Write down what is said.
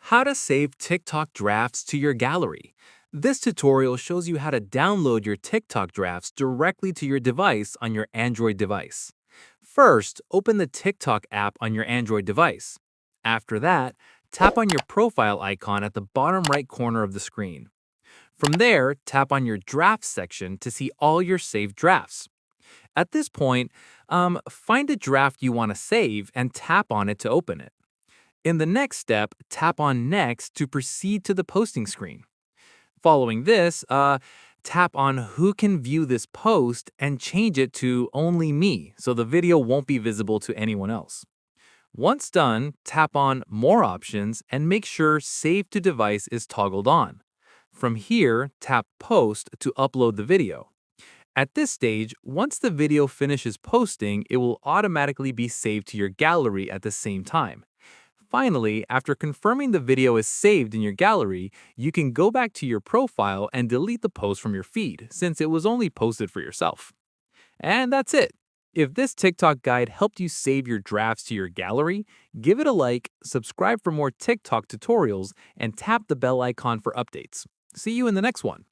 How to save TikTok drafts to your gallery. This tutorial shows you how to download your TikTok drafts directly to your device on your Android device. First, open the TikTok app on your Android device. After that, tap on your profile icon at the bottom right corner of the screen. From there, tap on your Drafts section to see all your saved drafts. At this point, find a draft you want to save and tap on it to open it. In the next step, tap on Next to proceed to the posting screen. Following this, tap on Who can view this post and change it to Only Me so the video won't be visible to anyone else. Once done, tap on More Options and make sure Save to Device is toggled on. From here, tap Post to upload the video. At this stage, once the video finishes posting, it will automatically be saved to your gallery at the same time. Finally, after confirming the video is saved in your gallery, you can go back to your profile and delete the post from your feed, since it was only posted for yourself. And that's it. If this TikTok guide helped you save your drafts to your gallery, give it a like, subscribe for more TikTok tutorials, and tap the bell icon for updates. See you in the next one.